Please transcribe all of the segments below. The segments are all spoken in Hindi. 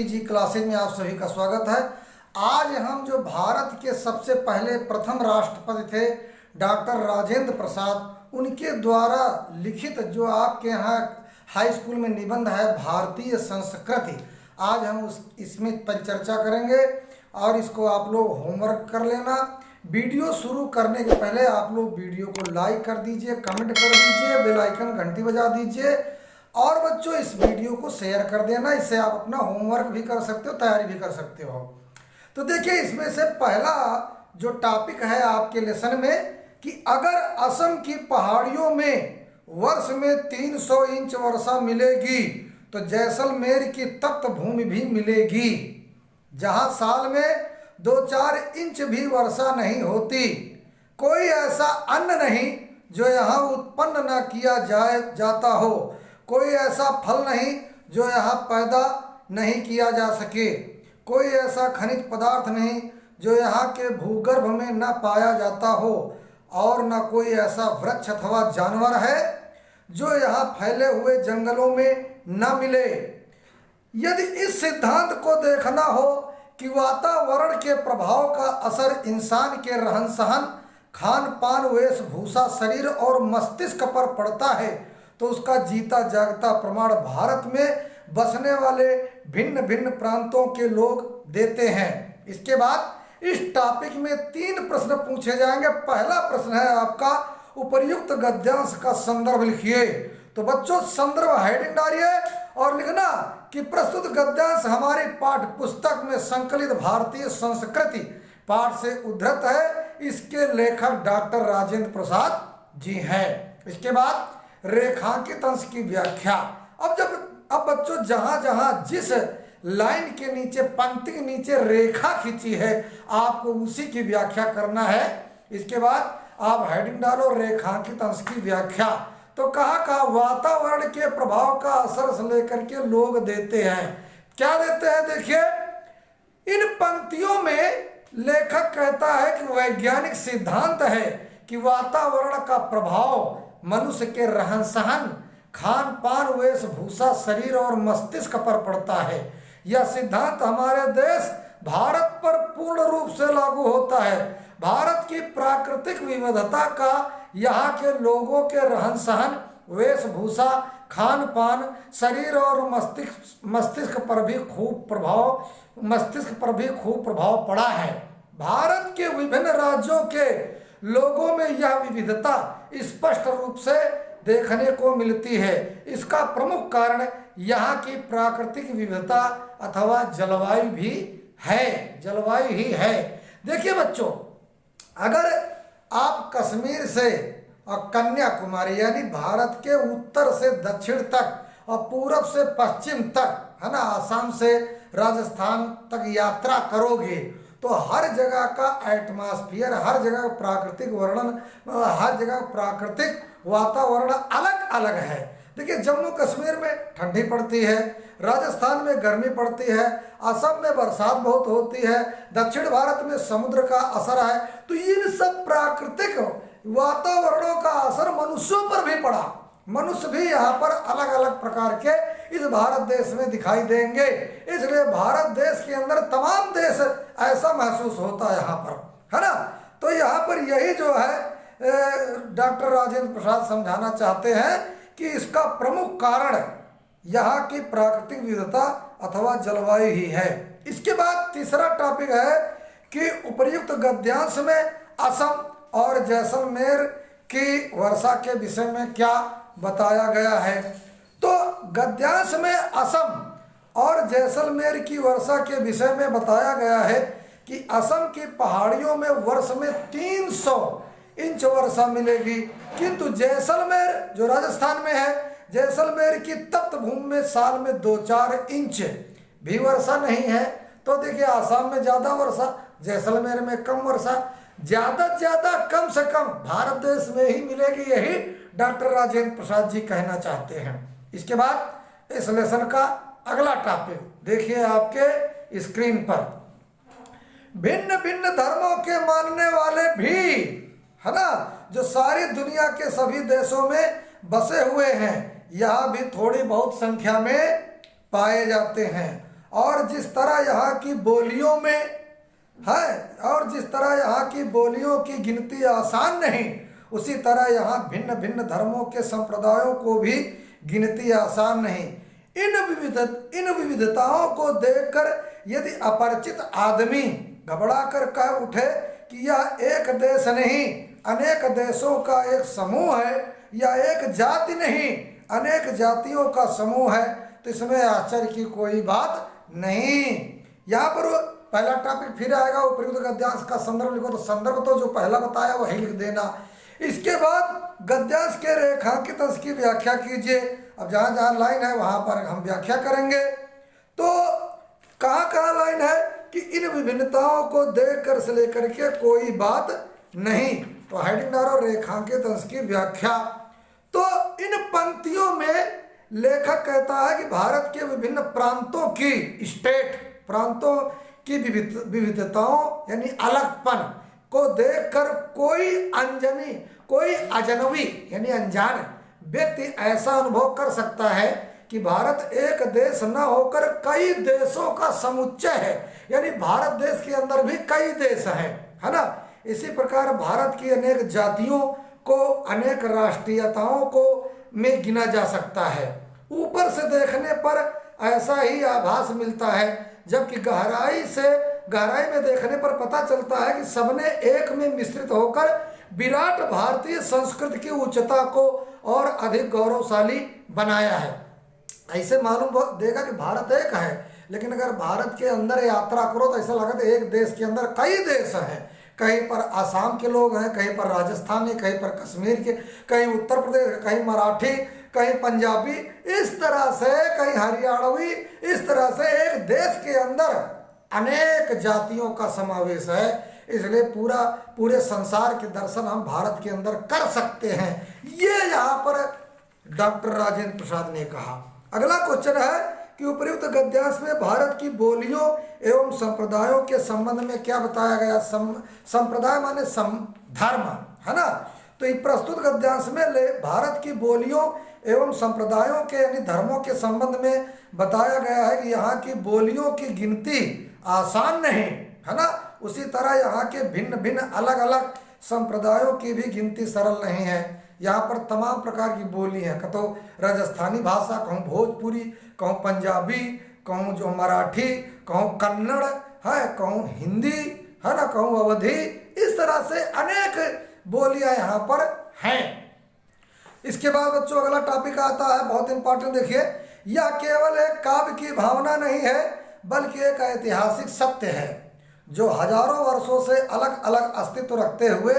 जी क्लासेज में आप सभी का स्वागत है। आज हम जो भारत के सबसे पहले प्रथम राष्ट्रपति थे डॉक्टर राजेंद्र प्रसाद, उनके द्वारा लिखित जो आपके यहाँ हाई स्कूल में निबंध है भारतीय संस्कृति, आज हम इसमें परिचर्चा करेंगे और इसको आप लोग होमवर्क कर लेना। वीडियो शुरू करने के पहले आप लोग वीडियो को लाइक कर दीजिए, कमेंट कर दीजिए, बेल आइकन घंटी बजा दीजिए और बच्चों इस वीडियो को शेयर कर देना। इससे आप अपना होमवर्क भी कर सकते हो, तैयारी भी कर सकते हो। तो देखिए, इसमें से पहला जो टॉपिक है आपके लेसन में कि अगर असम की पहाड़ियों में वर्ष में 300 इंच वर्षा मिलेगी तो जैसलमेर की तप्त भूमि भी मिलेगी, जहां साल में 2-4 इंच भी वर्षा नहीं होती। कोई ऐसा अन्न नहीं जो यहाँ उत्पन्न न किया जाता हो, कोई ऐसा फल नहीं जो यहाँ पैदा नहीं किया जा सके, कोई ऐसा खनिज पदार्थ नहीं जो यहाँ के भूगर्भ में न पाया जाता हो और न कोई ऐसा वृक्ष अथवा जानवर है जो यहाँ फैले हुए जंगलों में न मिले। यदि इस सिद्धांत को देखना हो कि वातावरण के प्रभाव का असर इंसान के रहन सहन, खान पान, वेशभूषा, शरीर और मस्तिष्क पर पड़ता है तो उसका जीता जागता प्रमाण भारत में बसने वाले भिन्न भिन्न प्रांतों के लोग देते हैं। इसके बाद इस टॉपिक में 3 प्रश्न पूछे जाएंगे। पहला प्रश्न है आपका, उपर्युक्त गद्यांश का संदर्भ लिखिए। तो बच्चों संदर्भ हेडिंग डालिए और लिखना कि प्रस्तुत गद्यांश हमारी पाठ्य पुस्तक में संकलित भारतीय संस्कृति पाठ से उद्धृत है। इसके लेखक डॉक्टर राजेंद्र प्रसाद जी हैं। इसके बाद रेखांकित अंश की व्याख्या। अब बच्चों जहां जहां जिस लाइन के नीचे, पंक्ति के नीचे रेखा खींची है आपको उसी की व्याख्या करना है। इसके बाद आप हेडिंग डालो रेखांकित अंश की व्याख्या। तो कहा वातावरण के प्रभाव का असर से लेकर के लोग देते हैं। क्या देते हैं? देखिए, इन पंक्तियों में लेखक कहता है कि वैज्ञानिक सिद्धांत है कि वातावरण का प्रभाव मनुष्य के रहन सहन, खान पान, वेशभूषा, शरीर और मस्तिष्क पर पड़ता है। यह सिद्धांत हमारे देश भारत पर पूर्ण रूप से लागू होता है। भारत की प्राकृतिक विविधता का यहाँ के लोगों के रहन सहन, वेशभूषा, खान पान, शरीर और मस्तिष्क पर भी खूब प्रभाव पड़ा है। भारत के विभिन्न राज्यों के लोगों में यह विविधता स्पष्ट रूप से देखने को मिलती है। इसका प्रमुख कारण यहाँ की प्राकृतिक विविधता अथवा जलवायु भी है, जलवायु ही है। देखिए बच्चों, अगर आप कश्मीर से और कन्याकुमारी यानी भारत के उत्तर से दक्षिण तक और पूरब से पश्चिम तक, है ना, आसाम से राजस्थान तक यात्रा करोगे तो हर जगह का एटमॉस्फेयर, हर जगह प्राकृतिक वर्णन, हर जगह प्राकृतिक वातावरण अलग अलग है। देखिए, जम्मू कश्मीर में ठंडी पड़ती है, राजस्थान में गर्मी पड़ती है, असम में बरसात बहुत होती है, दक्षिण भारत में समुद्र का असर है। तो इन सब प्राकृतिक वातावरणों का असर मनुष्यों पर भी पड़ा। मनुष्य भी यहाँ पर अलग अलग प्रकार के इस भारत देश में दिखाई देंगे। इसलिए भारत देश के अंदर तमाम देश ऐसा महसूस होता है यहाँ पर, है ना। तो यहाँ पर यही जो है डॉक्टर राजेंद्र प्रसाद समझाना चाहते हैं कि इसका प्रमुख कारण यहाँ की प्राकृतिक विविधता अथवा जलवायु ही है। इसके बाद तीसरा टॉपिक है कि उपर्युक्त गद्यांश में असम और जैसलमेर की वर्षा के विषय में क्या बताया गया है। तो गद्यांश में असम और जैसलमेर की वर्षा के विषय में बताया गया है कि असम की पहाड़ियों में वर्ष में 300 इंच वर्षा मिलेगी, किंतु जैसलमेर जो राजस्थान में है, जैसलमेर की तप्त भूमि में साल में 2-4 इंच भी वर्षा नहीं है। तो देखिए, आसाम में ज़्यादा वर्षा, जैसलमेर में कम वर्षा, ज़्यादा से ज़्यादा कम से कम भारत देश में ही मिलेगी, यही डॉक्टर राजेंद्र प्रसाद जी कहना चाहते हैं। इसके बाद इस लेसन का अगला टॉपिक देखिए आपके स्क्रीन पर, भिन्न भिन्न धर्मों के मानने वाले भी, है ना, जो सारी दुनिया के सभी देशों में बसे हुए हैं, यहाँ भी थोड़ी बहुत संख्या में पाए जाते हैं। और जिस तरह यहाँ की बोलियों में है, और जिस तरह यहाँ की बोलियों की गिनती आसान नहीं, उसी तरह यहाँ भिन्न भिन्न धर्मों के संप्रदायों को भी गिनती आसान नहीं। इन विविधताओं को देखकर यदि अपरिचित आदमी घबरा कर कह उठे कि यह एक देश नहीं अनेक देशों का एक समूह है, या एक जाति नहीं अनेक जातियों का समूह है, तो इसमें आश्चर्य की कोई बात नहीं। यहाँ पर पहला टॉपिक फिर आएगा, उपयुक्त गद्यांश का संदर्भ लिखो, तो संदर्भ तो जो पहला बताया वही लिख देना। इसके बाद गद्यांश के रेखांकित अंश की व्याख्या कीजिए। अब जहाँ जहाँ लाइन है वहाँ पर हम व्याख्या करेंगे। तो कहाँ कहाँ लाइन है कि इन विभिन्नताओं को देखकर से लेकर के कोई बात नहीं, तो हेडिंग डालो रेखांकित अंश की व्याख्या। तो इन पंक्तियों में लेखक कहता है कि भारत के विभिन्न प्रांतों की प्रांतों की विविधताओं यानी अलगपन को देखकर कोई अजनबी यानी अनजान व्यक्ति ऐसा अनुभव कर सकता है कि भारत एक देश न होकर कई देशों का समुच्चय है, यानी भारत देश के अंदर भी कई देश है ना। इसी प्रकार भारत की अनेक जातियों को अनेक राष्ट्रीयताओं को में गिना जा सकता है। ऊपर से देखने पर ऐसा ही आभास मिलता है, जबकि गहराई में देखने पर पता चलता है कि सबने एक में मिश्रित होकर विराट भारतीय संस्कृति की उच्चता को और अधिक गौरवशाली बनाया है। ऐसे मालूम देगा कि भारत एक है, लेकिन अगर भारत के अंदर यात्रा करो तो ऐसा लगता है एक देश के अंदर कई देश हैं। कहीं पर आसाम के लोग हैं, कहीं पर राजस्थानी, कहीं पर कश्मीर के, कहीं उत्तर प्रदेश, कहीं मराठी, कहीं पंजाबी, इस तरह से कहीं हरियाणवी, इस तरह से एक देश के अंदर अनेक जातियों का समावेश है। इसलिए पूरे संसार के दर्शन हम भारत के अंदर कर सकते हैं, ये यहाँ पर डॉक्टर राजेंद्र प्रसाद ने कहा। अगला क्वेश्चन है कि उपर्युक्त गद्यांश में भारत की बोलियों एवं संप्रदायों के संबंध में क्या बताया गया। संप्रदाय माने धर्म है ना। तो ये प्रस्तुत गद्यांश में भारत की बोलियों एवं संप्रदायों के यानी धर्मों के संबंध में बताया गया है कि यहाँ की बोलियों की गिनती आसान नहीं है ना। उसी तरह यहाँ के भिन्न भिन्न अलग अलग संप्रदायों की भी गिनती सरल नहीं है। यहाँ पर तमाम प्रकार की बोली हैं, कहो राजस्थानी भाषा, कहूँ भोजपुरी, कहूँ पंजाबी, कहूँ जो मराठी, कहूँ कन्नड़ है, कहूँ हिंदी है ना, कहूँ अवधी, इस तरह से अनेक बोलियां यहाँ पर हैं। इसके बाद बच्चों अगला टॉपिक आता है, बहुत इंपॉर्टेंट। देखिए, यह केवल एक काव्य की भावना नहीं है बल्कि एक ऐतिहासिक सत्य है जो हजारों वर्षों से अलग अलग अस्तित्व रखते हुए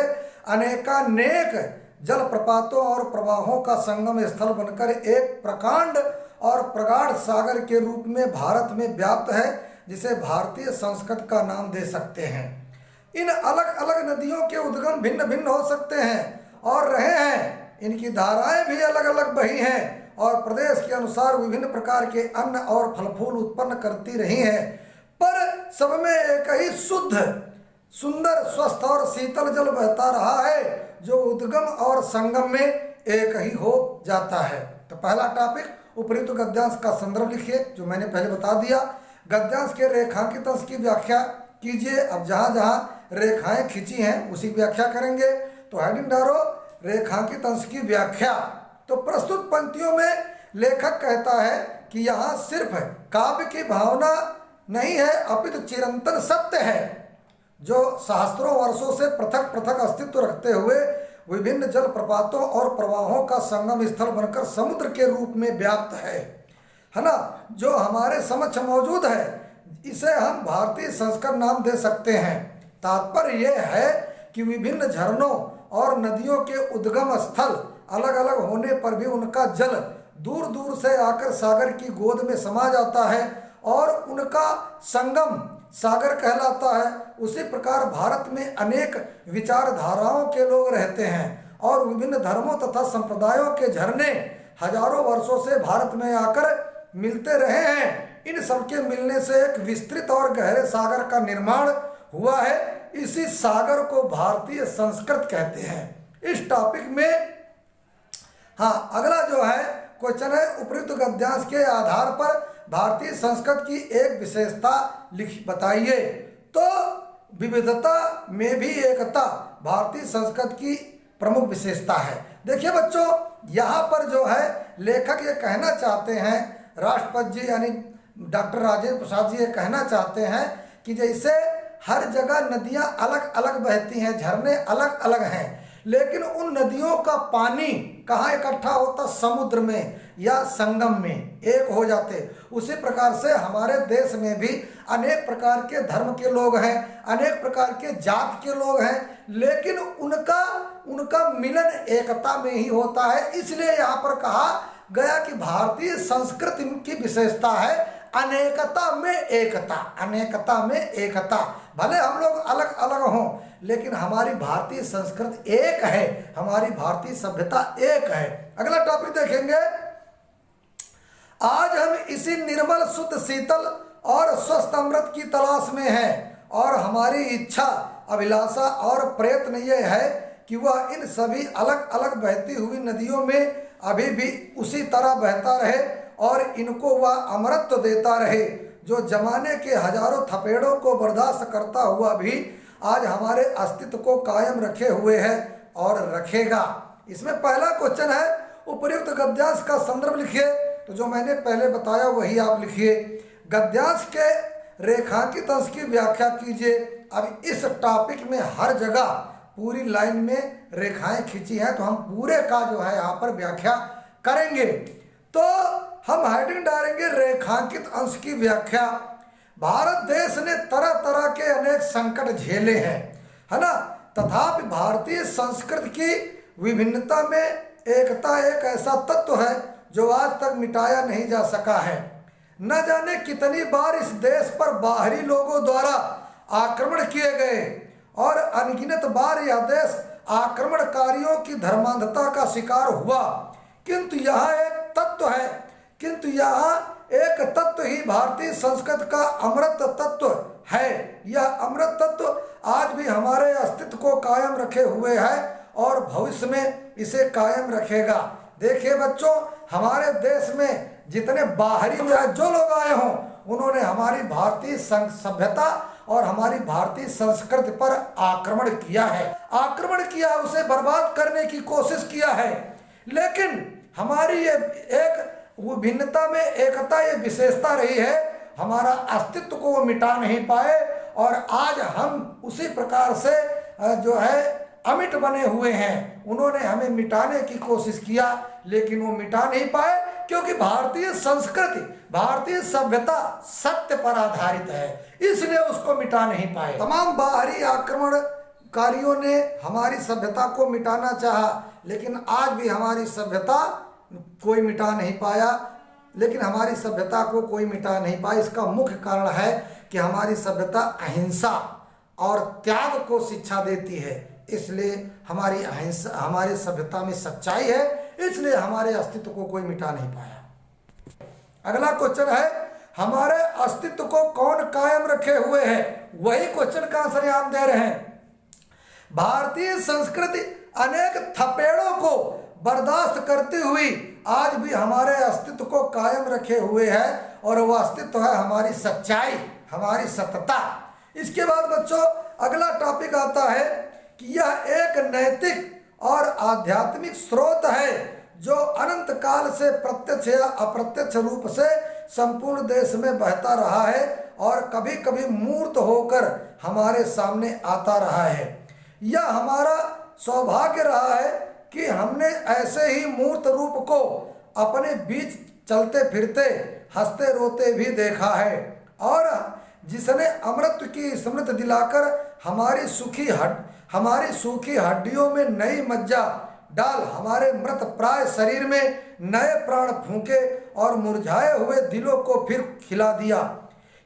अनेकानेक जलप्रपातों और प्रवाहों का संगम स्थल बनकर एक प्रकांड और प्रगाढ़ सागर के रूप में भारत में व्याप्त है, जिसे भारतीय संस्कृति का नाम दे सकते हैं। इन अलग अलग नदियों के उद्गम भिन्न भिन्न हो सकते हैं और रहे हैं, इनकी धाराएं भी अलग अलग बही हैं और प्रदेश के अनुसार विभिन्न प्रकार के अन्न और फल फूल उत्पन्न करती रही हैं, पर सब में एक ही शुद्ध, सुंदर, स्वस्थ और शीतल जल बहता रहा है जो उद्गम और संगम में एक ही हो जाता है। तो पहला टॉपिक उपयुक्त गद्यांश का संदर्भ लिखिए, जो मैंने पहले बता दिया। गद्यांश के रेखांकित अंश की व्याख्या कीजिए। अब जहाँ जहाँ रेखाएं खींची हैं उसी व्याख्या करेंगे। तो हेडिंग डालो रेखांकित अंश की व्याख्या। तो प्रस्तुत पंक्तियों में लेखक कहता है कि यहाँ सिर्फ काव्य की भावना नहीं है अपितु चिरंतन सत्य है जो सहस्त्रों वर्षों से पृथक पृथक अस्तित्व रखते हुए विभिन्न जल प्रपातों और प्रवाहों का संगम स्थल बनकर समुद्र के रूप में व्याप्त है ना, जो हमारे समक्ष मौजूद है। इसे हम भारतीय संस्कृत नाम दे सकते हैं। तात्पर्य यह है कि विभिन्न झरनों और नदियों के उद्गम स्थल अलग अलग होने पर भी उनका जल दूर दूर से आकर सागर की गोद में समा जाता है और उनका संगम सागर कहलाता है। उसी प्रकार भारत में अनेक विचारधाराओं के लोग रहते हैं और विभिन्न धर्मों तथा संप्रदायों के झरने हजारों वर्षों से भारत में आकर मिलते रहे हैं। इन सबके मिलने से एक विस्तृत और गहरे सागर का निर्माण हुआ है। इसी सागर को भारतीय संस्कृत कहते हैं। इस टॉपिक में अगला जो है क्वेश्चन है, उपयुक्त गद्यांश के आधार पर भारतीय संस्कृत की एक विशेषता लिख बताइए। तो विविधता में भी एकता भारतीय संस्कृत की प्रमुख विशेषता है। देखिए बच्चों, यहाँ पर जो है लेखक ये कहना चाहते हैं, राष्ट्रपति जी यानी डॉक्टर राजेंद्र प्रसाद जी ये कहना चाहते हैं कि जैसे हर जगह नदियाँ अलग अलग बहती हैं, झरने अलग अलग हैं, लेकिन उन नदियों का पानी कहाँ इकट्ठा होता? समुद्र में या संगम में एक हो जाते। उसी प्रकार से हमारे देश में भी अनेक प्रकार के धर्म के लोग हैं, अनेक प्रकार के जात के लोग हैं, लेकिन उनका मिलन एकता में ही होता है। इसलिए यहाँ पर कहा गया कि भारतीय संस्कृति की विशेषता है अनेकता में एकता। अनेकता में एकता, भले हम लोग अलग अलग हों, लेकिन हमारी भारतीय संस्कृति एक है, हमारी भारतीय सभ्यता एक है। अगला टॉपिक देखेंगे। आज हम इसी निर्मल शुद्ध शीतल और स्वस्थ अमृत की तलाश में हैं और हमारी इच्छा, अभिलाषा और प्रयत्न यह है कि वह इन सभी अलग अलग बहती हुई नदियों में अभी भी उसी तरह बहता रहे और इनको वह अमृत देता रहे जो जमाने के हजारों थपेड़ों को बर्दाश्त करता हुआ भी आज हमारे अस्तित्व को कायम रखे हुए है और रखेगा। इसमें पहला क्वेश्चन है, उपर्युक्त गद्यांश का संदर्भ लिखिए। तो जो मैंने पहले बताया वही आप लिखिए। गद्यांश के रेखांकित अंश की व्याख्या कीजिए। अब इस टॉपिक में हर जगह पूरी लाइन में रेखाएं खींची हैं, तो हम पूरे का जो है यहाँ पर व्याख्या करेंगे। तो हम हेडिंग डालेंगे रेखांकित अंश की व्याख्या। भारत देश ने तरह तरह के अनेक संकट झेले हैं, है ना, तथापि भारतीय संस्कृति की विभिन्नता में एकता एक ऐसा तत्व है जो आज तक मिटाया नहीं जा सका है। न जाने कितनी बार इस देश पर बाहरी लोगों द्वारा आक्रमण किए गए और अनगिनत बार यह देश आक्रमणकारियों की धर्मांधता का शिकार हुआ, किंतु यहाँ एक तत्व ही भारतीय संस्कृति का अमृत तत्व है। यह अमृत तत्व आज भी हमारे अस्तित्व को कायम रखे हुए है और भविष्य में इसे कायम रखेगा। देखिए बच्चों, हमारे देश में जितने बाहरी जो लोग आए हों, उन्होंने हमारी भारतीय सभ्यता और हमारी भारतीय संस्कृति पर आक्रमण किया है, उसे बर्बाद करने की कोशिश किया है। लेकिन हमारी ये एक विभिन्नता में एकता, ये विशेषता रही है, हमारा अस्तित्व को वो मिटा नहीं पाए और आज हम उसी प्रकार से जो है अमिट बने हुए हैं। उन्होंने हमें मिटाने की कोशिश किया, लेकिन वो मिटा नहीं पाए, क्योंकि भारतीय संस्कृति, भारतीय सभ्यता सत्य पर आधारित है, इसलिए उसको मिटा नहीं पाए। तमाम बाहरी आक्रमणकारियों ने हमारी सभ्यता को मिटाना चाहा, लेकिन आज भी हमारी सभ्यता कोई मिटा नहीं पाया, इसका मुख्य कारण है कि हमारी सभ्यता अहिंसा और त्याग को शिक्षा देती है, इसलिए हमारी सभ्यता में सच्चाई है, इसलिए हमारे अस्तित्व को कोई मिटा नहीं पाया। अगला क्वेश्चन है, हमारे अस्तित्व को कौन कायम रखे हुए है? वही क्वेश्चन का आंसर हम दे रहे हैं। भारतीय संस्कृति अनेक थपेड़ों को बर्दाश्त करती हुई आज भी हमारे अस्तित्व को कायम रखे हुए है और वह अस्तित्व है हमारी सच्चाई, हमारी सत्यता। इसके बाद बच्चों अगला टॉपिक आता है कि यह एक नैतिक और आध्यात्मिक स्रोत है जो अनंत काल से प्रत्यक्ष या अप्रत्यक्ष रूप से संपूर्ण देश में बहता रहा है और कभी कभी मूर्त होकर हमारे सामने आता रहा है। यह हमारा सौभाग्य रहा है कि हमने ऐसे ही मूर्त रूप को अपने बीच चलते फिरते, हंसते रोते भी देखा है और जिसने अमृत की स्मृति दिलाकर हमारी सूखी हड्डियों में नई मज्जा डाल हमारे मृत प्राय शरीर में नए प्राण फूंके और मुरझाए हुए दिलों को फिर खिला दिया।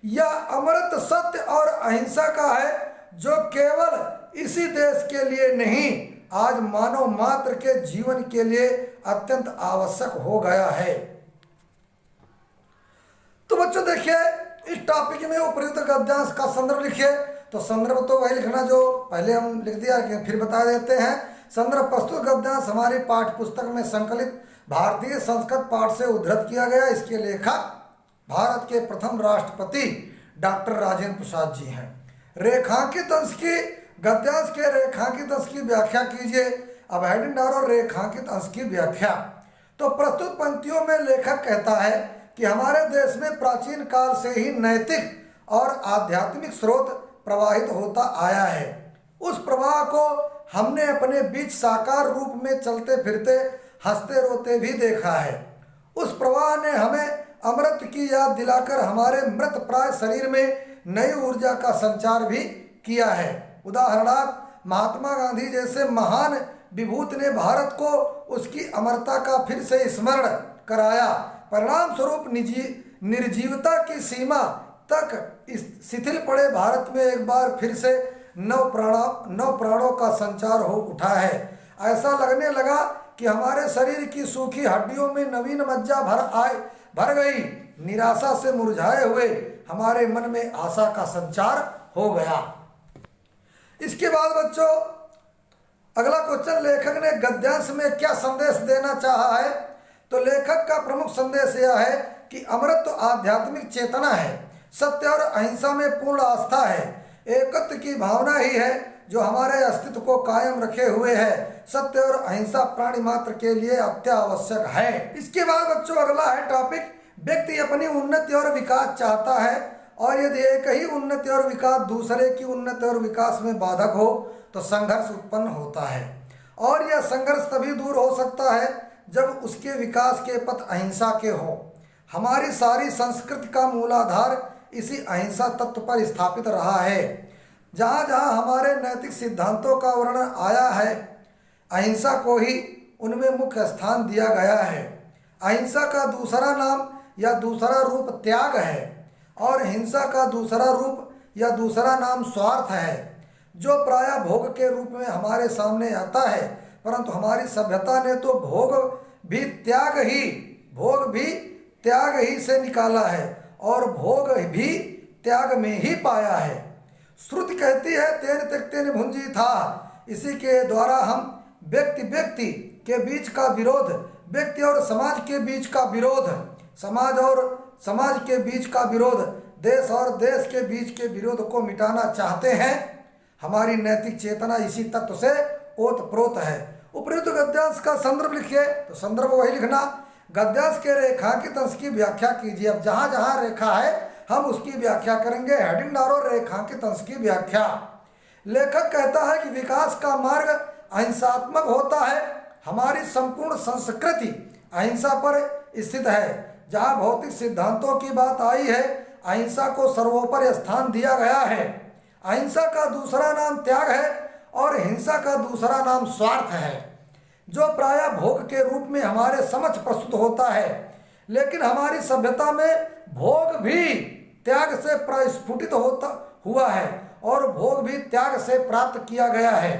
यह अमृत सत्य और अहिंसा का है जो केवल इसी देश के लिए नहीं, आज मानव मात्र के जीवन के लिए अत्यंत आवश्यक हो गया है। तो बच्चों देखिए, इस टॉपिक में उपर्युक्त गद्यांश का संदर्भ लिखिए। तो संदर्भ तो वही लिखना जो पहले हम लिख दिया, फिर बता देते हैं। संदर्भ प्रस्तुत गद्यांश हमारी पाठ्य पुस्तक में संकलित भारतीय संस्कृत पाठ से उद्धृत किया गया। इसके लेखक भारत के प्रथम राष्ट्रपति डॉक्टर राजेंद्र प्रसाद जी हैं। रेखांकित अंश की, गद्यांश के रेखांकित अंश की व्याख्या कीजिए। अब हेडिंग डालो रेखांकित अंश की व्याख्या। तो प्रस्तुत पंक्तियों में लेखक कहता है कि हमारे देश में प्राचीन काल से ही नैतिक और आध्यात्मिक स्रोत प्रवाहित होता आया है। उस प्रवाह को हमने अपने बीच साकार रूप में चलते फिरते हंसते रोते भी देखा है। उस प्रवाह ने हमें अमृत की याद दिलाकर हमारे मृत प्राय शरीर में नई ऊर्जा का संचार भी किया है। उदाहरणार्थ महात्मा गांधी जैसे महान विभूत ने भारत को उसकी अमरता का फिर से स्मरण कराया। परिणाम स्वरूप निर्जीवता की सीमा तक शिथिल पड़े भारत में एक बार फिर से नव प्राणों का संचार हो उठा है। ऐसा लगने लगा कि हमारे शरीर की सूखी हड्डियों में नवीन मज्जा भर गई। निराशा से मुरझाए हुए हमारे मन में आशा का संचार हो गया। इसके बाद बच्चों अगला क्वेश्चन, लेखक ने गद्यांश में क्या संदेश देना चाहा है? तो लेखक का प्रमुख संदेश यह है कि अमृत तो आध्यात्मिक चेतना है, सत्य और अहिंसा में पूर्ण आस्था है, एकत्व की भावना ही है जो हमारे अस्तित्व को कायम रखे हुए है। सत्य और अहिंसा प्राणी मात्र के लिए अत्यावश्यक है। इसके बाद बच्चों अगला है टॉपिक, व्यक्ति अपनी उन्नति और विकास चाहता है और यदि एक ही उन्नति और विकास दूसरे की उन्नति और विकास में बाधक हो तो संघर्ष उत्पन्न होता है। और यह संघर्ष तभी दूर हो सकता है जब उसके विकास के पथ अहिंसा के हों। हमारी सारी संस्कृति का मूलाधार इसी अहिंसा तत्व पर स्थापित रहा है। जहाँ जहाँ हमारे नैतिक सिद्धांतों का वर्णन आया है, अहिंसा को ही उनमें मुख्य स्थान दिया गया है। अहिंसा का दूसरा नाम या दूसरा रूप त्याग है और हिंसा का दूसरा रूप या दूसरा नाम स्वार्थ है, जो प्रायः भोग के रूप में हमारे सामने आता है। परंतु हमारी सभ्यता ने तो भोग भी त्याग ही से निकाला है और भोग भी त्याग में ही पाया है। श्रुति कहती है तेन त्यक्तेन भुंजी था। इसी के द्वारा हम व्यक्ति के बीच का विरोध, व्यक्ति और समाज के बीच का विरोध, समाज और समाज के बीच का विरोध, देश और देश के बीच के विरोध को मिटाना चाहते हैं। हमारी नैतिक चेतना इसी तत्व से ओतप्रोत है। उपयुक्त गद्यांश का संदर्भ लिखिए। तो संदर्भ वही लिखना। गद्यांश के रेखांकित अंश की व्याख्या कीजिए। अब जहाँ जहाँ रेखा है हम उसकी व्याख्या करेंगे। हेडिंग डालो रेखांकित अंश की व्याख्या। लेखक कहता है कि विकास का मार्ग अहिंसात्मक होता है। हमारी संपूर्ण संस्कृति अहिंसा पर स्थित है। जहाँ भौतिक सिद्धांतों की बात आई है, अहिंसा को सर्वोपरि स्थान दिया गया है। अहिंसा का दूसरा नाम त्याग है और हिंसा का दूसरा नाम स्वार्थ है, जो प्रायः भोग के रूप में हमारे समक्ष प्रस्तुत होता है। लेकिन हमारी सभ्यता में भोग भी त्याग से प्रस्फुटित हुआ है और भोग भी त्याग से प्राप्त किया गया है।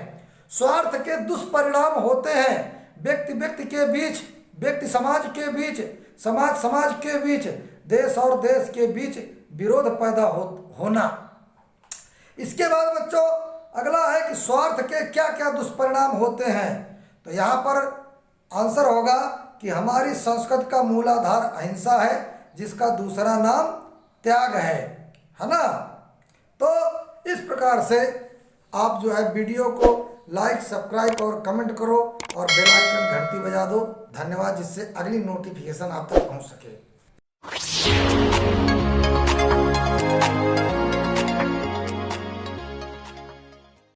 स्वार्थ के दुष्परिणाम होते हैं व्यक्ति के बीच, व्यक्ति समाज के बीच, समाज के बीच, देश और देश के बीच विरोध पैदा होना। इसके बाद बच्चों अगला है कि स्वार्थ के क्या क्या दुष्परिणाम होते हैं। तो यहाँ पर आंसर होगा कि हमारी संस्कृति का मूलाधार अहिंसा है, जिसका दूसरा नाम त्याग है ना। तो इस प्रकार से आप जो है वीडियो को लाइक, सब्सक्राइब और कमेंट करो और बेल आइकन घंटी बजा दो। धन्यवाद, जिससे अगली नोटिफिकेशन आप तक पहुंच सके।